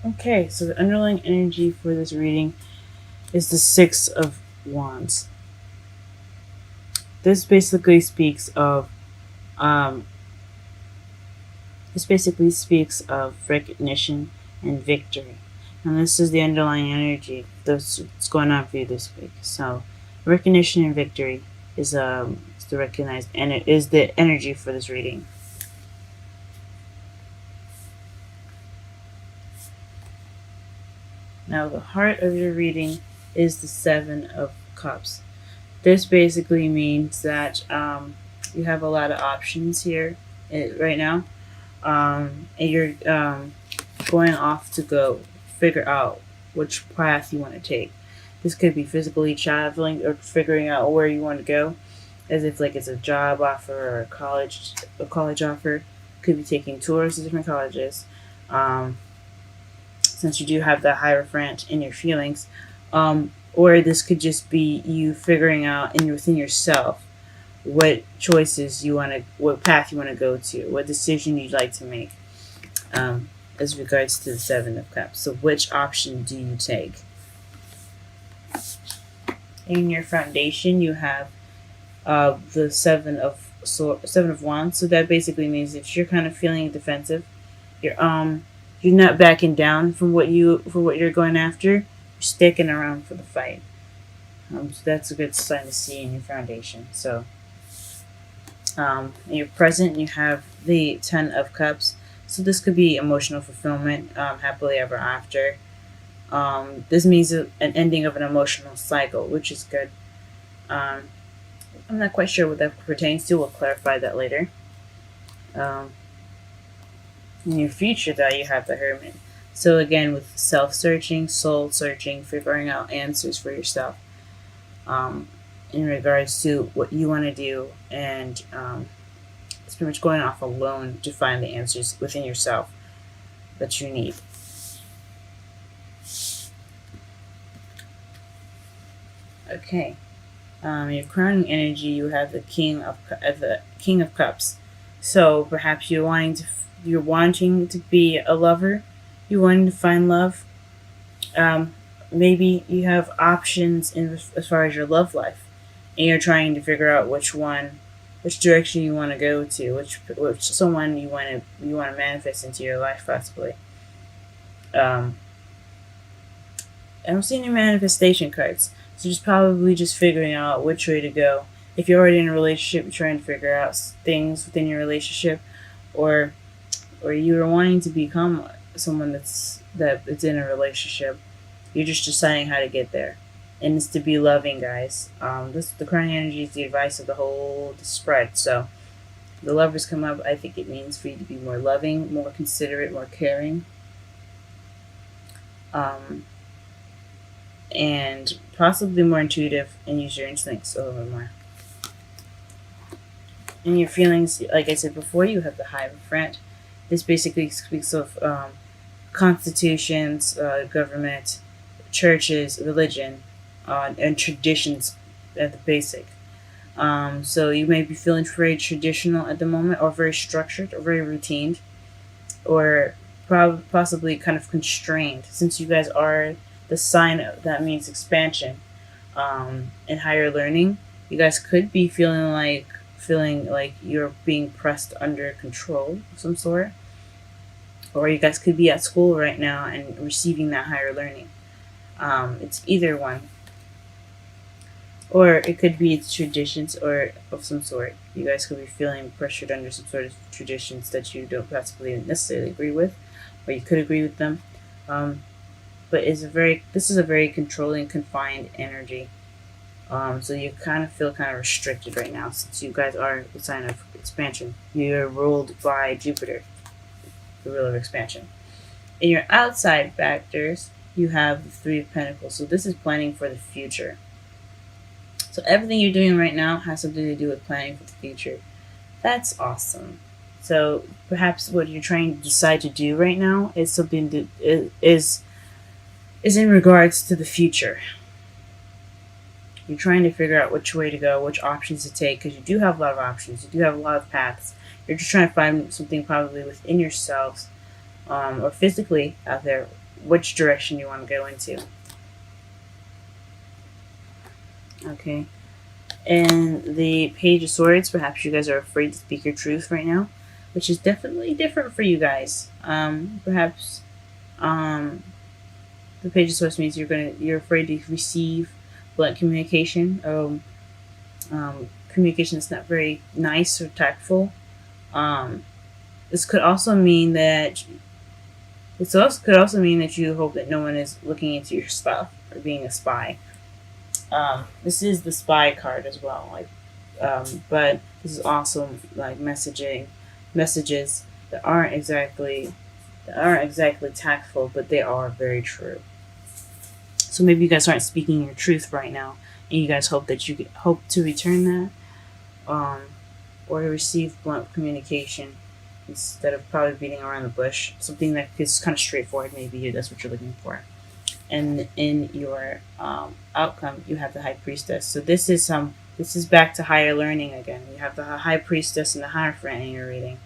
Okay, so the underlying energy for this reading is the Six of Wands. This basically speaks of um, this basically speaks of recognition and victory. And this is the underlying energy that's going on for you this week. So recognition and victory is the recognized, and it is the energy for this reading. Now the heart of your reading is the Seven of Cups. This basically means that you have a lot of options here right now, and you're going off to go figure out which path you want to take. This could be physically traveling or figuring out where you want to go, as if like it's a job offer or a college offer. Could be taking tours to different colleges. Um, since you do have that hierophant in your feelings, or this could just be you figuring out within yourself what choices you want to, what path you want to go to, what decision you'd like to make, um, as regards to the Seven of Cups. So, which option do you take? In your foundation, you have the Seven of Wands. So that basically means that you're kind of feeling defensive. You're not backing down from what you're going after. You're sticking around for the fight. So that's a good sign to see in your foundation. So in your present, you have the Ten of Cups. So this could be emotional fulfillment, happily ever after. This means an ending of an emotional cycle, which is good. Um, I'm not quite sure what that pertains to. We'll clarify that later. Um, in your future, though, you have the Hermit. So again, with self-searching, soul-searching, figuring out answers for yourself, um, in regards to what you want to do, and it's pretty much going off alone to find the answers within yourself that you need. Okay. Your crowning energy, you have the King of Cups. So perhaps you're wanting to be a lover. You're wanting to find love. Um, Maybe you have options as far as your love life, and you're trying to figure out which direction you want to go to, which someone you want to manifest into your life, possibly. Um, I don't see any manifestation cards. So just probably just figuring out which way to go. If you're already in a relationship, you're trying to figure out things within your relationship, or you're wanting to become someone that's in a relationship. You're just deciding how to get there, and it's to be loving, guys. The current energy is the advice of the whole spread. So the lovers come up. I think it means for you to be more loving, more considerate, more caring. Um, and possibly more intuitive and use your instincts a little bit more. And your feelings, like I said before, you have the Hierophant. This basically speaks of constitutions, government, churches, religion, and traditions at the basic. So you may be feeling very traditional at the moment, or very structured, or very routine, or possibly kind of constrained, since you guys are the sign that means expansion, and higher learning. You guys could be feeling like you're being pressed under control of some sort, or you guys could be at school right now and receiving that higher learning. It's either one, or it could be traditions or of some sort. You guys could be feeling pressured under some sort of traditions that you don't possibly necessarily agree with, or you could agree with them. Um, but this is a very controlling, confined energy. So you kind of feel kind of restricted right now, since you guys are the sign of expansion. You're ruled by Jupiter, the ruler of expansion. In your outside factors, you have the Three of Pentacles. So this is planning for the future. So everything you're doing right now has something to do with planning for the future. That's awesome. So perhaps what you're trying to decide to do right now is something that is in regards to the future. You're trying to figure out which way to go, which options to take, because you do have a lot of options. You do have a lot of paths. You're just trying to find something probably within yourselves, or physically out there, which direction you want to go into. Okay. And the Page of Swords, perhaps you guys are afraid to speak your truth right now, which is definitely different for you guys. Perhaps um, the Page of Swords means you're afraid to receive blunt communication. Communication that's not very nice or tactful. Um, this could also mean that could also mean that you hope that no one is looking into your stuff or being a spy. This is the spy card as well. But this is also like messages that aren't exactly tactful, but they are very true. So maybe you guys aren't speaking your truth right now, and you guys hope that you hope to return that, um, or to receive blunt communication instead of probably beating around the bush. Something that is kind of straightforward. Maybe that's what you're looking for. And in your outcome, you have the High Priestess. So this is back to higher learning again. You have the High Priestess and the Hierophant in your reading.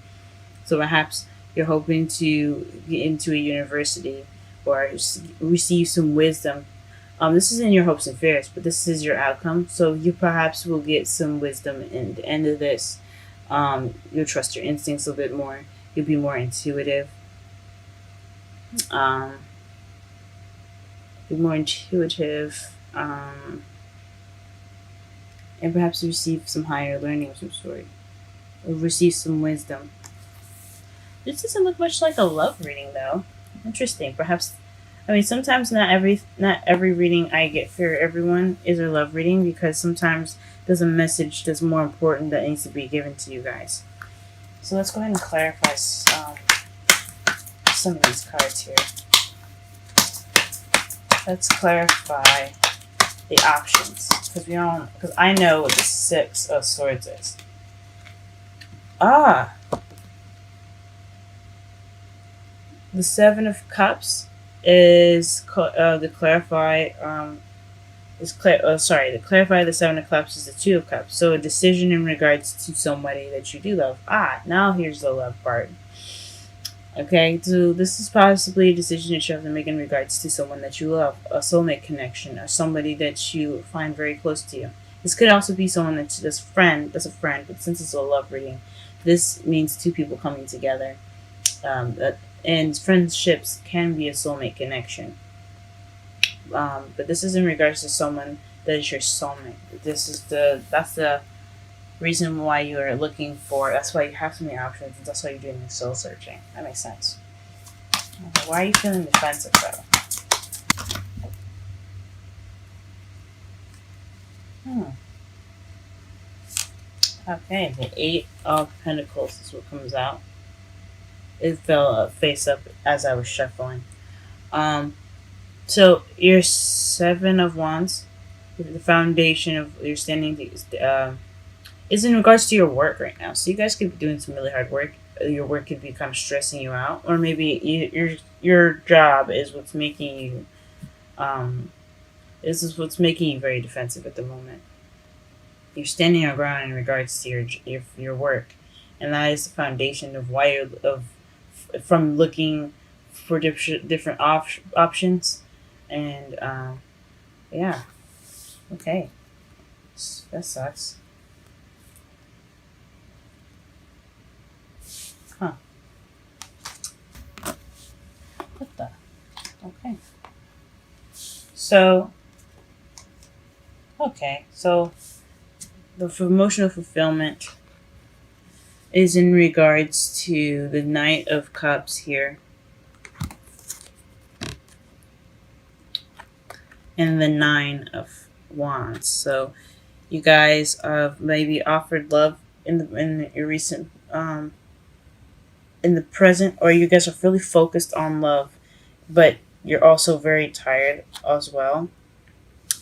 So perhaps you're hoping to get into a university or receive some wisdom. This is in your hopes and fears, but this is your outcome. So you perhaps will get some wisdom in the end of this. You'll trust your instincts a bit more. You'll be more intuitive. Um, be more intuitive. And perhaps receive some higher learning of some sort, or receive some wisdom. This doesn't look much like a love reading, though. Interesting. Perhaps, I mean, sometimes not every reading I get for everyone is a love reading, because sometimes there's a message that's more important that needs to be given to you guys. So let's go ahead and clarify some of these cards here. Let's clarify the options, because I know what the Six of Swords is. The Seven of Cups is to clarify. To clarify the Seven of Cups is the Two of Cups. So a decision in regards to somebody that you do love. Now here's the love part. Okay, so this is possibly a decision that you have to make in regards to someone that you love, a soulmate connection, or somebody that you find very close to you. This could also be someone that's a friend, but since it's a love reading, this means two people coming together. And friendships can be a soulmate connection. But this is in regards to someone that is your soulmate. That's the reason why you are looking for. That's why you have so many options. And that's why you're doing the soul searching. That makes sense. Okay, why are you feeling defensive though? Okay, the Eight of Pentacles is what comes out. It fell face up as I was shuffling. So your Seven of Wands, the foundation of your standing, is in regards to your work right now. So you guys could be doing some really hard work. Your work could be kind of stressing you out, or maybe your job is what's making you. This is what's making you very defensive at the moment. You're standing your ground in regards to your work, and that is the foundation of why from looking for different options, and yeah, okay, that sucks. Huh? What the? Okay. So the emotional fulfillment is in regards to the Knight of Cups here, and the Nine of Wands. So you guys have maybe offered love in your recent in the present, or you guys are really focused on love, but you're also very tired as well.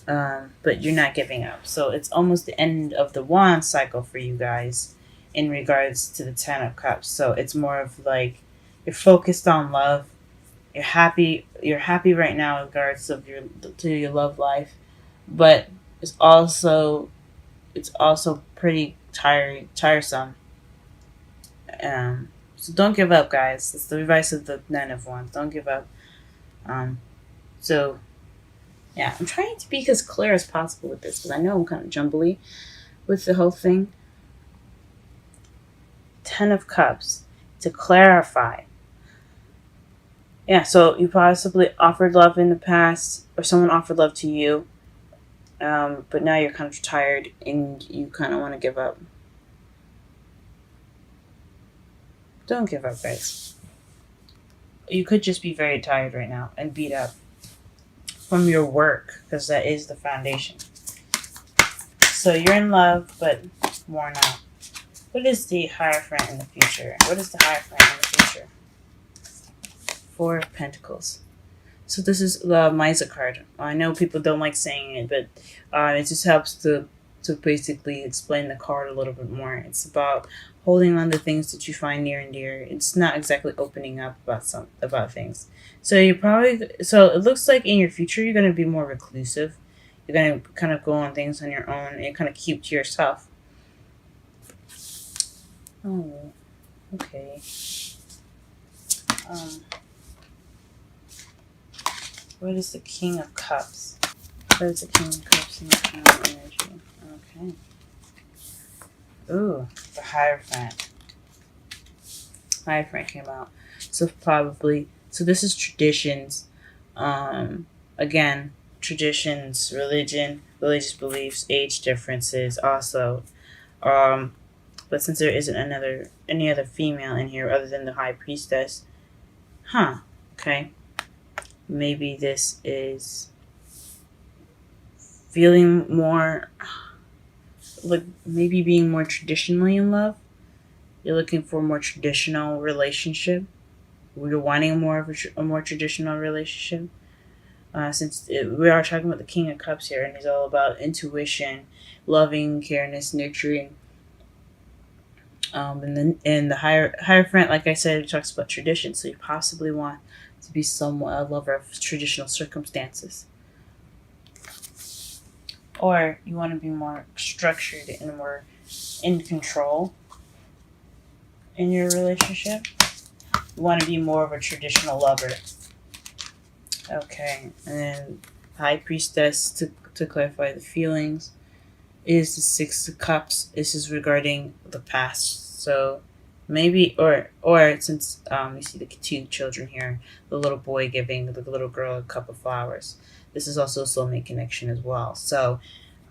But you're not giving up. So it's almost the end of the wand cycle for you guys in regards to the Ten of Cups. So it's more of like you're focused on love. You're happy. You're happy right now in regards of your love life, but it's also pretty tiresome. So don't give up, guys. It's the advice of the Nine of Wands. Don't give up. Um, so yeah, I'm trying to be as clear as possible with this because I know I'm kind of jumbly with the whole thing. Ten of Cups to clarify. Yeah, so you possibly offered love in the past, or someone offered love to you, but now you're kind of tired and you kind of want to give up. Don't give up, guys. You could just be very tired right now and beat up from your work because that is the foundation. So you're in love, but worn out. What is the Hierophant in the future? What is the Hierophant in the future? Four of Pentacles. So this is the Misa card. I know people don't like saying it, but it just helps to basically explain the card a little bit more. It's about holding on to things that you find near and dear. It's not exactly opening up about things. So it looks like in your future you're gonna be more reclusive. You're gonna kind of go on things on your own and kind of keep to yourself. Oh, okay. Um, what is the King of Cups? What is the King of Cups in the current energy? Okay. Ooh, the Hierophant. Hierophant came out. So this is traditions. Again, traditions, religion, religious beliefs, age differences also. Um, but since there isn't any other female in here other than the High Priestess, okay. Maybe this is feeling more like maybe being more traditionally in love. You're looking for a more traditional relationship. You're wanting a more traditional relationship. We are talking about the King of Cups here, and he's all about intuition, loving, careness, nurturing. And the Hierophant, like I said, it talks about tradition. So you possibly want to be somewhat a lover of traditional circumstances, or you want to be more structured and more in control in your relationship. You want to be more of a traditional lover. Okay, and then High Priestess to clarify the feelings is the Six of Cups. This is regarding the past. So maybe or since you see the two children here, the little boy giving the little girl a cup of flowers. This is also a soulmate connection as well. So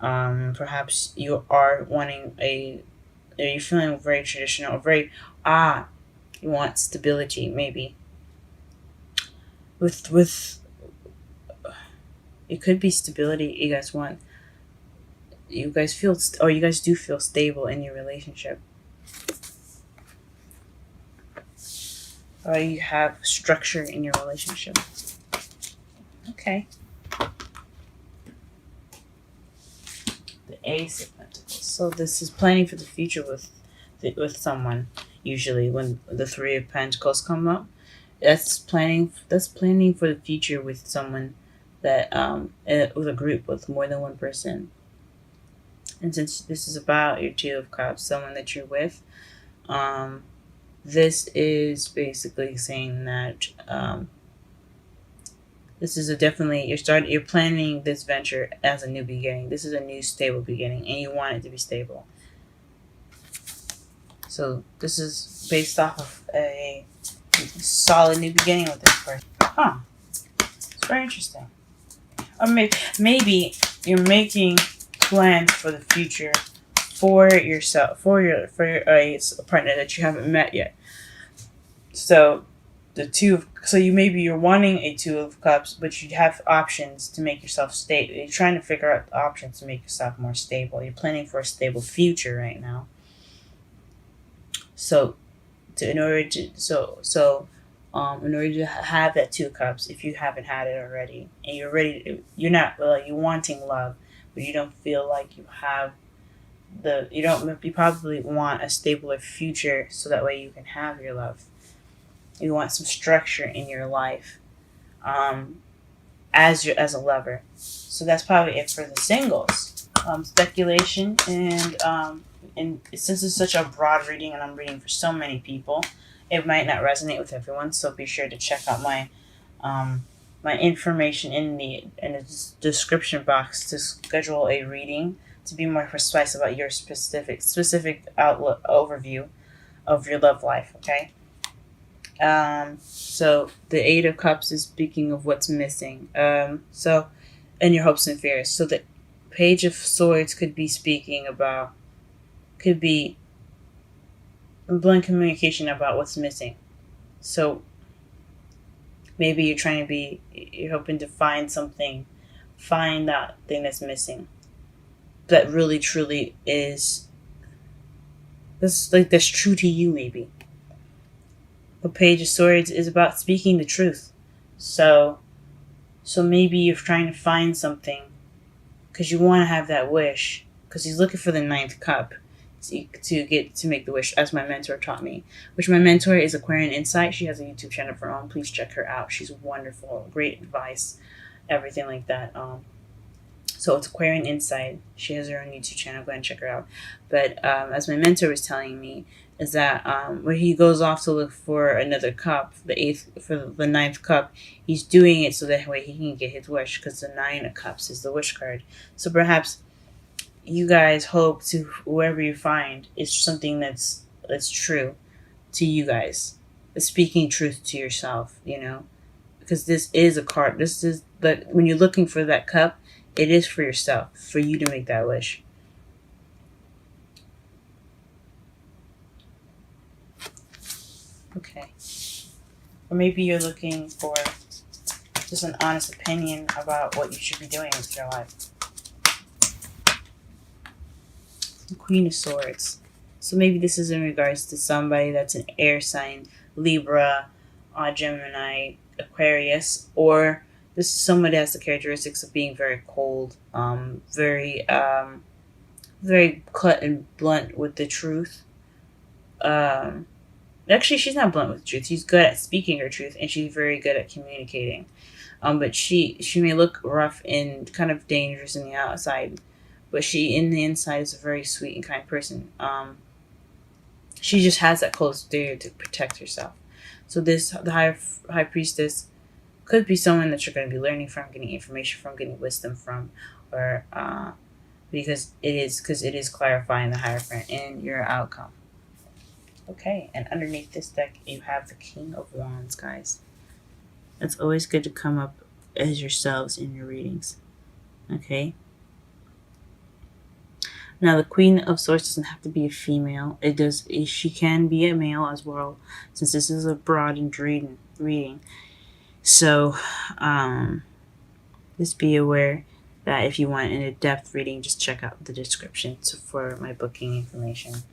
perhaps you are wanting are you feeling very traditional, very you want stability maybe with it could be stability you guys want. You guys feel or you guys do feel stable in your relationship, or you have structure in your relationship. Okay. The Ace of Pentacles. So this is planning for the future with someone. Usually, when the Three of Pentacles come up, that's planning. That's planning for the future with someone that with a group with more than one person. And since this is about your Two of Cups, someone that you're with, um, this is basically saying that this is a definitely you're planning this venture as a new beginning. This is a new stable beginning, and you want it to be stable. So this is based off of a solid new beginning with this person. It's very interesting. Or maybe you're making plans for the future for yourself, for your partner that you haven't met yet. So you're wanting a Two of Cups, but you have options to make yourself stable. You're trying to figure out the options to make yourself more stable. You're planning for a stable future right now. So in order to have that Two of Cups, if you haven't had it already, and you're not you wanting love, but you don't feel like you have you probably want a stabler future so that way you can have your love. You want some structure in your life, as a lover. So that's probably it for the singles. Speculation and since it's such a broad reading and I'm reading for so many people, it might not resonate with everyone. So be sure to check out my my information in the description box to schedule a reading to be more precise about your specific outlook overview of your love life. Okay. So the Eight of Cups is speaking of what's missing. So and your hopes and fears. So the Page of Swords could be speaking about, could be blunt communication about what's missing. So maybe you're hoping to find something, find that thing that's missing, that really truly is, that's true to you. Maybe the Page of Swords is about speaking the truth. So maybe you're trying to find something because you want to have that wish, because he's looking for the ninth cup to make the wish, as my mentor taught me. Which my mentor is Aquarian Insight. She has a YouTube channel of her own. Please check her out. She's wonderful, great advice, everything like that. So it's Aquarian Insight. She has her own YouTube channel. Go ahead and check her out. But as my mentor was telling me, is that when he goes off to look for another cup, the ninth cup, he's doing it so that way he can get his wish, because the Nine of Cups is the wish card. So perhaps you guys hope to, whoever you find, is something that's true to you guys, speaking truth to yourself, because this is a card. This is, but when you're looking for that cup, it is for yourself, for you to make that wish. Okay. Or maybe you're looking for just an honest opinion about what you should be doing with your life. The Queen of Swords. So maybe this is in regards to somebody that's an air sign, Libra, Gemini, Aquarius, or this is somebody that has the characteristics of being very cold, very cut and blunt with the truth. Actually, she's not blunt with the truth. She's good at speaking her truth, and she's very good at communicating. But she may look rough and kind of dangerous in the outside, but she in the inside is a very sweet and kind person. She just has that close barrier to protect herself. So the high priestess could be someone that you're going to be learning from, getting information from, getting wisdom from, or because it is clarifying the Hierophant in your outcome. Okay, and underneath this deck you have the King of Wands, guys. It's always good to come up as yourselves in your readings. Okay. Now the Queen of Swords doesn't have to be a female. She can be a male as well, since this is a broad and reading. So, just be aware that if you want an in-depth reading, just check out the description for my booking information.